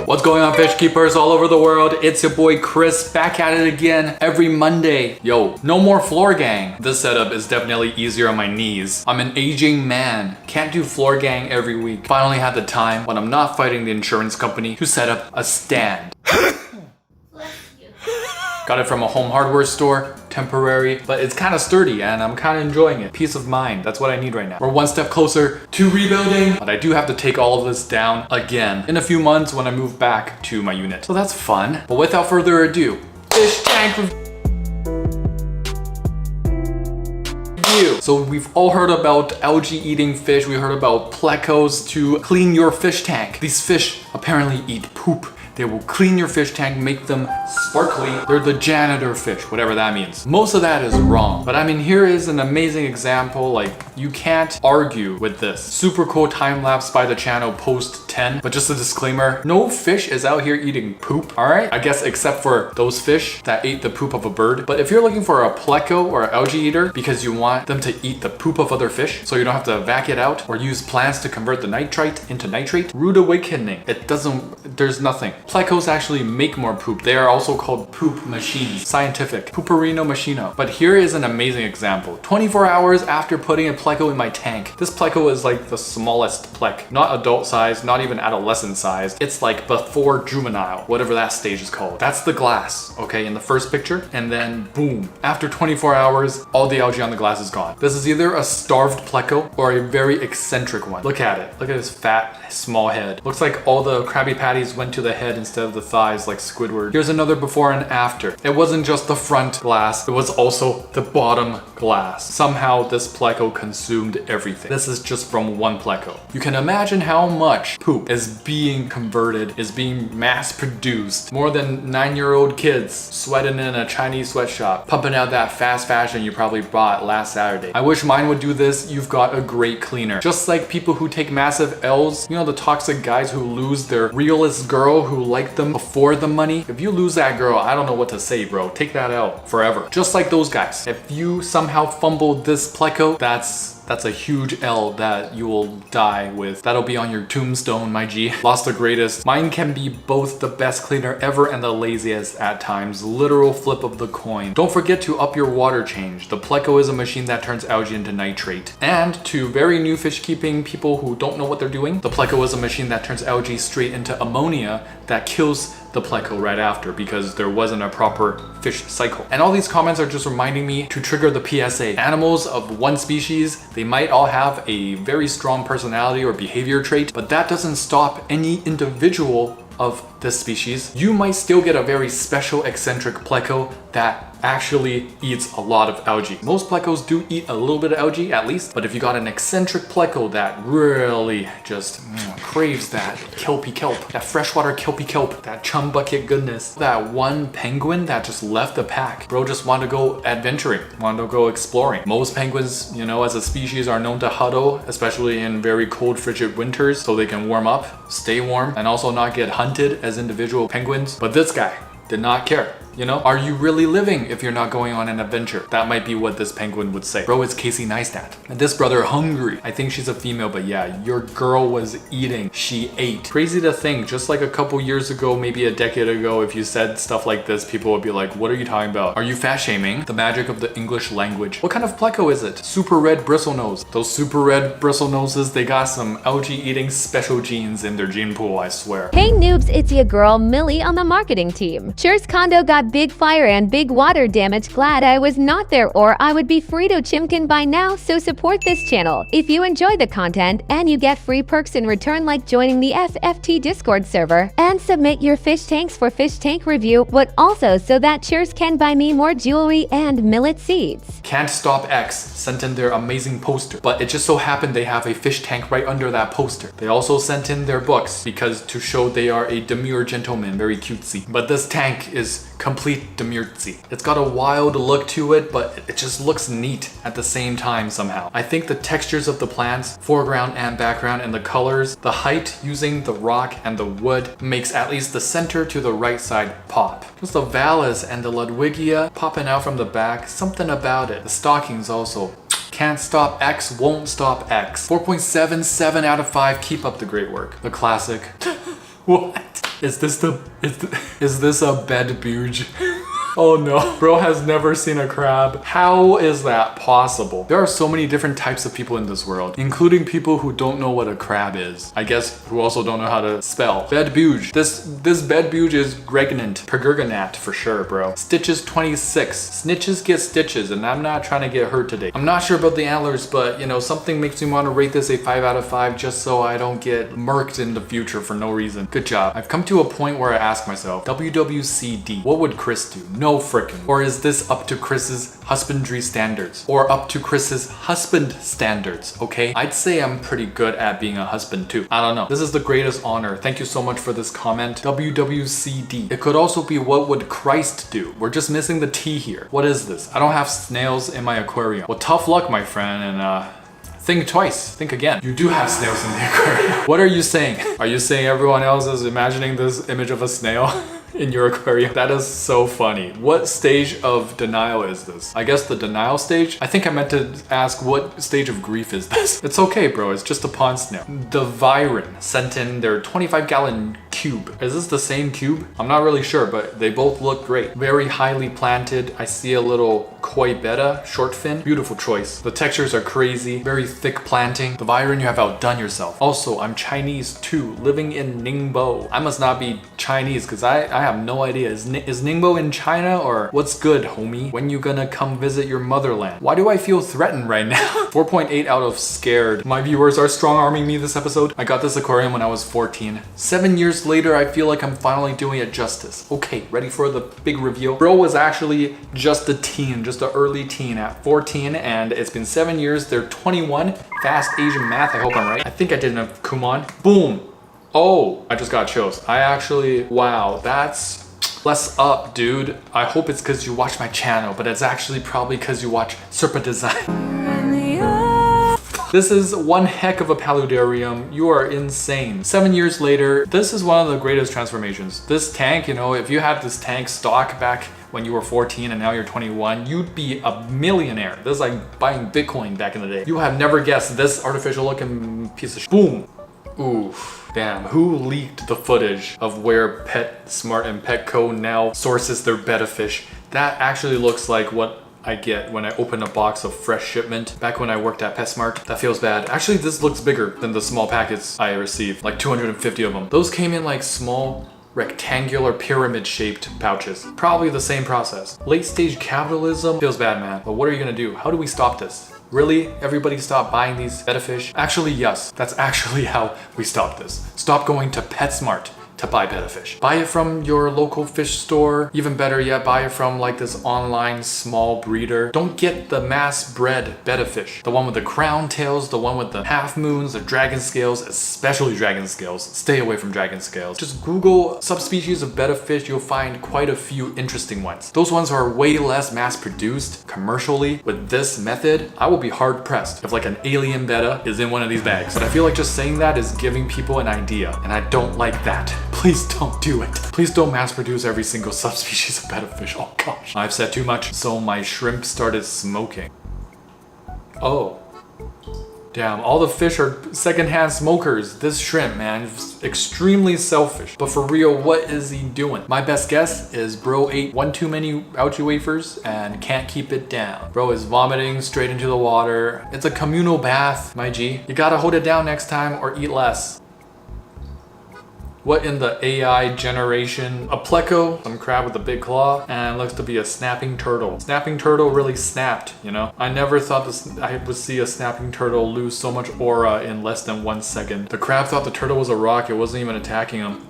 What's going on, fish keepers all over the world? It's your boy Chris back at it again every Monday. Yo, no more floor gang. This setup is definitely easier on my knees. I'm an aging man. Can't do floor gang every week. Finally had the time when I'm not fighting the insurance company to set up a stand. Got it from a home hardware store, temporary, but it's kind of sturdy and I'm kind of enjoying it. Peace of mind, that's what I need right now. We're one step closer to rebuilding, but I do have to take all of this down again in a few months when I move back to my unit. So that's fun. But without further ado, fish tank review. So we've all heard about algae eating fish. We heard about plecos to clean your fish tank. These fish apparently eat poop. They will clean your fish tank, make them sparkly. They're the janitor fish, whatever that means. Most of that is wrong. But I mean, here is an amazing example. Like, you can't argue with this. Super cool time lapse by the channel post 10. But just a disclaimer, no fish is out here eating poop, all right? I guess except for those fish that ate the poop of a bird. But if you're looking for a pleco or algae eater because you want them to eat the poop of other fish so you don't have to vac it out or use plants to convert the nitrite into nitrate, rude awakening. There's nothing. Plecos actually make more poop. They are also called poop machines. Scientific. Pooperino machino. But here is an amazing example. 24 hours after putting a pleco in my tank. This pleco is like the smallest plec. Not adult size, not even adolescent size. It's like before juvenile, whatever that stage is called. That's the glass, okay, in the first picture. And then boom. After 24 hours, all the algae on the glass is gone. This is either a starved pleco or a very eccentric one. Look at it. Look at his fat, small head. Looks like all the Krabby Patties went to the head instead of the thighs like Squidward. Here's another before and after. It wasn't just the front glass, it was also the bottom glass. Somehow this pleco consumed everything. This is just from one pleco. You can imagine how much poop is being converted, is being mass produced. More than 9-year-old kids sweating in a Chinese sweatshop, pumping out that fast fashion you probably bought last Saturday. I wish mine would do this. You've got a great cleaner. Just like people who take massive L's, you know, the toxic guys who lose their realist girl who liked them before the money. If you lose that girl, I don't know what to say, bro. Take that out forever. Just like those guys. If you somehow fumbled this pleco, that's a huge L that you will die with. That'll be on your tombstone, my G. Lost the greatest. Mine can be both the best cleaner ever and the laziest at times. Literal flip of the coin. Don't forget to up your water change. The pleco is a machine that turns algae into nitrate. And to very new fish keeping people who don't know what they're doing, the pleco is a machine that turns algae straight into ammonia that kills the pleco right after because there wasn't a proper fish cycle. And all these comments are just reminding me to trigger the PSA. Animals of one species, they might all have a very strong personality or behavior trait, but that doesn't stop any individual of this species. You might still get a very special eccentric pleco that actually eats a lot of algae. Most plecos do eat a little bit of algae at least, but if you got an eccentric pleco that really just craves that kelpy kelp, that freshwater kelpy kelp, that chum bucket goodness, that one penguin that just left the pack, bro just wanted to go adventuring, wanted to go exploring. Most penguins, you know, as a species are known to huddle, especially in very cold frigid winters, so they can warm up, stay warm, and also not get hunted as individual penguins. But this guy did not care. You know, are you really living if you're not going on an adventure? That might be what this penguin would say. Bro, it's Casey Neistat. And this brother hungry. I think she's a female, but yeah, your girl was eating. She ate. Crazy to think, just like a couple years ago, maybe a decade ago, if you said stuff like this, people would be like, what are you talking about? Are you fat shaming? The magic of the English language. What kind of pleco is it? Super red bristle nose. Those super red bristle noses, they got some algae eating special genes in their gene pool, I swear. Hey noobs, it's your girl Millie on the marketing team. Cheers condo got big fire and big water damage. Glad I was not there or I would be Frito Chimkin by now, so support this channel. If you enjoy the content and you get free perks in return like joining the FFT Discord server and submit your fish tanks for fish tank review, but also so that Cheers can buy me more jewelry and millet seeds. Can't Stop X sent in their amazing poster, but it just so happened they have a fish tank right under that poster. They also sent in their books because to show they are a demure gentleman, very cutesy. But this tank is complete demurtsy. It's got a wild look to it, but it just looks neat at the same time somehow. I think the textures of the plants, foreground and background, and the colors, the height using the rock and the wood makes at least the center to the right side pop. Just the Vallis and the Ludwigia popping out from the back, something about it. The stockings also. Can't Stop X, Won't Stop X. 4.77 out of 5, keep up the great work. The classic. What? Is this a bed booge? Oh no, bro has never seen a crab. How is that possible? There are so many different types of people in this world, including people who don't know what a crab is. I guess who also don't know how to spell. Bed booge. This bed booge is Pergurganat for sure, bro. Stitches 26. Snitches get stitches, and I'm not trying to get hurt today. I'm not sure about the antlers, but you know, something makes me want to rate this a 5 out of 5 just so I don't get murked in the future for no reason. Good job. I've come to a point where I ask myself, WWCD, what would Chris do? No frickin'. Or is this up to Chris's husbandry standards? Or up to Chris's husband standards, okay? I'd say I'm pretty good at being a husband too. I don't know. This is the greatest honor. Thank you so much for this comment. WWCD. It could also be what would Christ do? We're just missing the T here. What is this? I don't have snails in my aquarium. Well, tough luck, my friend, and think twice, think again. You do have snails in the aquarium. What are you saying? Are you saying everyone else is imagining this image of a snail in your aquarium? That is so funny. What stage of denial is this? I guess the denial stage? I think I meant to ask what stage of grief is this? It's okay, bro, it's just a pond snail. The Viren sent in their 25-gallon cube. Is this the same cube? I'm not really sure, but they both look great. Very highly planted. I see a little koi betta, short fin. Beautiful choice. The textures are crazy. Very thick planting. The Viren, you have outdone yourself. Also, I'm Chinese too, living in Ningbo. I must not be Chinese because I have no idea. Is Ningbo in China or what's good, homie? When you gonna come visit your motherland? Why do I feel threatened right now? 4.8 out of scared. My viewers are strong-arming me this episode. I got this aquarium when I was 14. 7 years later, I feel like I'm finally doing it justice. Okay, ready for the big reveal? Bro was actually just a teen, just an early teen at 14, and it's been 7 years. They're 21. Fast Asian math, I hope I'm right. I think I did enough Kumon. Boom. Oh, I just got chills. I actually, wow, that's bless up, dude. I hope it's because you watch my channel, but it's actually probably because you watch Serpa Design. This is one heck of a paludarium. You are insane. 7 years later, this is one of the greatest transformations. This tank, you know, if you had this tank stock back when you were 14 and now you're 21, you'd be a millionaire. This is like buying Bitcoin back in the day. You have never guessed this artificial looking piece of boom. Oof. Damn, who leaked the footage of where PetSmart and Petco now sources their betta fish? That actually looks like what I get when I open a box of fresh shipment back when I worked at PetSmart. That feels bad. Actually, this looks bigger than the small packets I received, like 250 of them. Those came in like small, rectangular pyramid-shaped pouches. Probably the same process. Late-stage capitalism feels bad, man. But what are you gonna do? How do we stop this? Really? Everybody stop buying these betta fish? Actually, yes. That's actually how we stop this. Stop going to PetSmart to buy betta fish. Buy it from your local fish store. Even better yet, buy it from like this online small breeder. Don't get the mass bred betta fish. The one with the crown tails, the one with the half moons, the dragon scales, especially dragon scales. Stay away from dragon scales. Just Google subspecies of betta fish. You'll find quite a few interesting ones. Those ones are way less mass produced commercially. With this method, I will be hard pressed if like an alien betta is in one of these bags. But I feel like just saying that is giving people an idea, and I don't like that. Please don't do it. Please don't mass produce every single subspecies of betta fish. Oh gosh. I've said too much. So my shrimp started smoking. Oh. Damn, all the fish are secondhand smokers. This shrimp, man, is extremely selfish. But for real, what is he doing? My best guess is bro ate one too many algae wafers and can't keep it down. Bro is vomiting straight into the water. It's a communal bath, my G. You gotta hold it down next time or eat less. What in the AI generation? A pleco, some crab with a big claw, and looks to be a snapping turtle. Snapping turtle really snapped, you know? I never thought I would see a snapping turtle lose so much aura in less than 1 second. The crab thought the turtle was a rock, it wasn't even attacking him.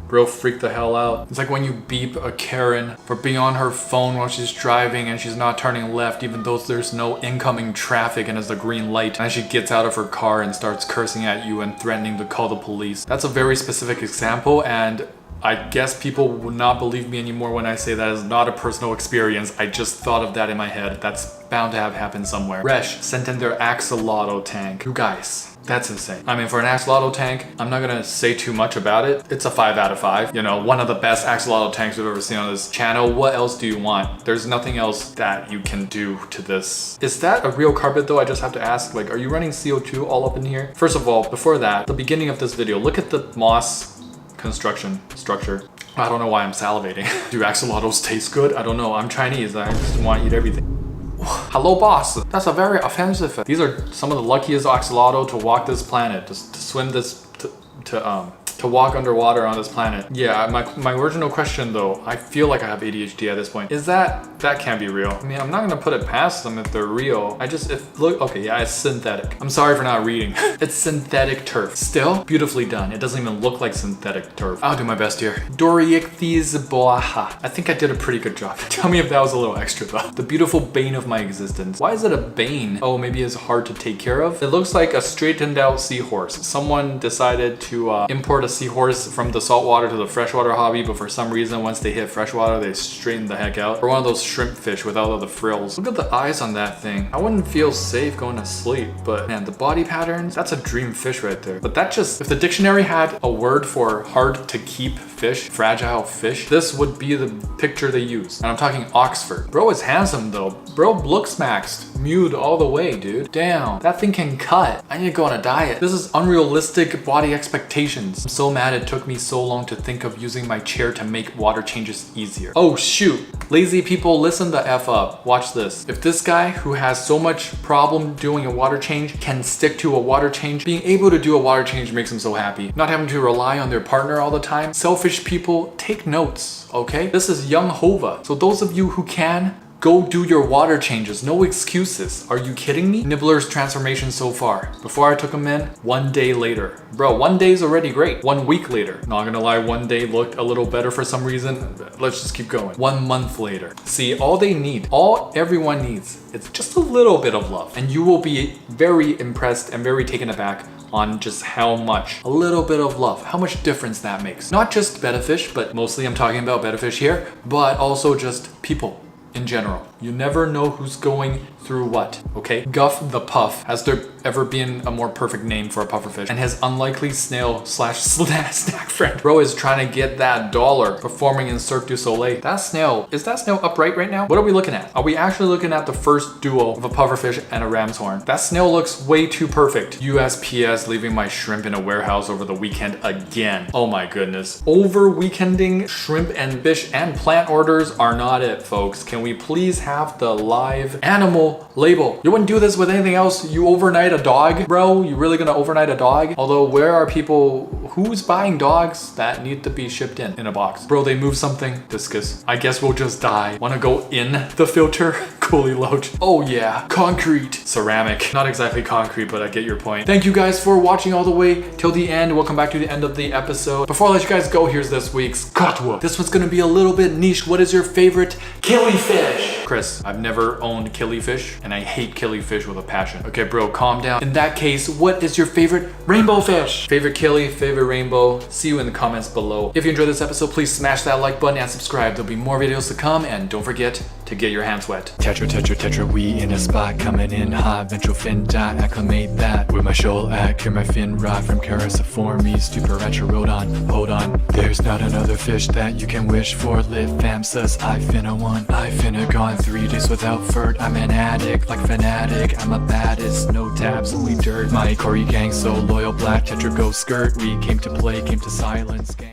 Bro freaked the hell out. It's like when you beep a Karen for being on her phone while she's driving and she's not turning left even though there's no incoming traffic and it's the green light, and she gets out of her car and starts cursing at you and threatening to call the police. That's a very specific example, and I guess people would not believe me anymore when I say that is not a personal experience. I just thought of that in my head. That's bound to have happened somewhere. Resh sent in their axolotl tank. You guys. That's insane. I mean, for an axolotl tank, I'm not gonna say too much about it. It's a 5 out of 5. You know, one of the best axolotl tanks we've ever seen on this channel. What else do you want? There's nothing else that you can do to this. Is that a real carpet though? I just have to ask, like, are you running CO2 all up in here? First of all, before that, the beginning of this video, look at the moss construction structure. I don't know why I'm salivating. Do axolotls taste good? I don't know. I'm Chinese. I just want to eat everything. Hello, boss. That's a very offensive. These are some of the luckiest axolotl to walk this planet, to swim this, to walk underwater on this planet. Yeah, my original question though, I feel like I have ADHD at this point. Is that can't be real? I mean, I'm not gonna put it past them if they're real. Okay, yeah, it's synthetic. I'm sorry for not reading. It's synthetic turf. Still, beautifully done. It doesn't even look like synthetic turf. I'll do my best here. Doriichthys boaha. I think I did a pretty good job. Tell me if that was a little extra though. The beautiful bane of my existence. Why is it a bane? Oh, maybe it's hard to take care of. It looks like a straightened out seahorse. Someone decided to import a seahorse from the saltwater to the freshwater hobby, but for some reason, once they hit freshwater, they straighten the heck out. Or one of those shrimp fish without all the frills. Look at the eyes on that thing. I wouldn't feel safe going to sleep, but man, the body patterns, that's a dream fish right there. But that just, if the dictionary had a word for hard to keep fish, fragile fish, this would be the picture they use. And I'm talking Oxford. Bro is handsome though. Bro looks maxed. Mewed all the way, dude. Damn, that thing can cut. I need to go on a diet. This is unrealistic body expectations. I'm so mad it took me so long to think of using my chair to make water changes easier. Oh shoot. Lazy people, listen the F up. Watch this. If this guy who has so much problem doing a water change can stick to a water change, being able to do a water change makes him so happy. Not having to rely on their partner all the time. Selfish people, take notes, okay? This is young Hova. So those of you who can, go do your water changes, no excuses. Are you kidding me? Nibbler's transformation so far. Before I took him in, 1 day later. Bro, 1 day's already great. 1 week later. Not gonna lie, 1 day looked a little better for some reason. Let's just keep going. 1 month later. See, all they need, all everyone needs, it's just a little bit of love. And you will be very impressed and very taken aback on just how much, a little bit of love, how much difference that makes. Not just betta fish, but mostly I'm talking about betta fish here, but also just people in general. You never know who's going through what, okay? Guff the Puff. Has there ever been a more perfect name for a pufferfish? And his unlikely snail slash snack friend. Bro is trying to get that dollar performing in Cirque du Soleil. That snail, is that snail upright right now? What are we looking at? Are we actually looking at the first duo of a pufferfish and a ram's horn? That snail looks way too perfect. USPS leaving my shrimp in a warehouse over the weekend again. Oh my goodness. Over weekending shrimp and fish and plant orders are not it, folks. Can we please have the live animal label? You wouldn't do this with anything else. You overnight a dog, bro? You really gonna overnight a dog? Although, where are people, who's buying dogs that need to be shipped in a box? Bro, they move something. Discus. I guess we'll just die. Wanna go in the filter? Coolie loach. Oh yeah, concrete. Ceramic. Not exactly concrete, but I get your point. Thank you guys for watching all the way till the end. Welcome back to the end of the episode. Before I let you guys go, here's this week's Katwa. This one's gonna be a little bit niche. What is your favorite killifish? Chris, I've never owned killifish, and I hate killifish with a passion. Okay, bro, calm down. In that case, what is your favorite rainbow fish? Favorite killie, favorite rainbow? See you in the comments below. If you enjoyed this episode, please smash that like button and subscribe. There'll be more videos to come, and don't forget to get your hands wet. Tetra, we in a spot coming in hot. Ventral fin dot, acclimate that. With my shoal at, cure my fin rot from Cariciformes to Paracherodon. Hold on, there's not another fish that you can wish for. Lit fam sus, I finna one, I finna gone 3 days without furt. I'm an addict, like fanatic. I'm a baddest, no tabs, only dirt. My Corey gang so loyal, black Tetra go skirt. We came to play, came to silence. Gang.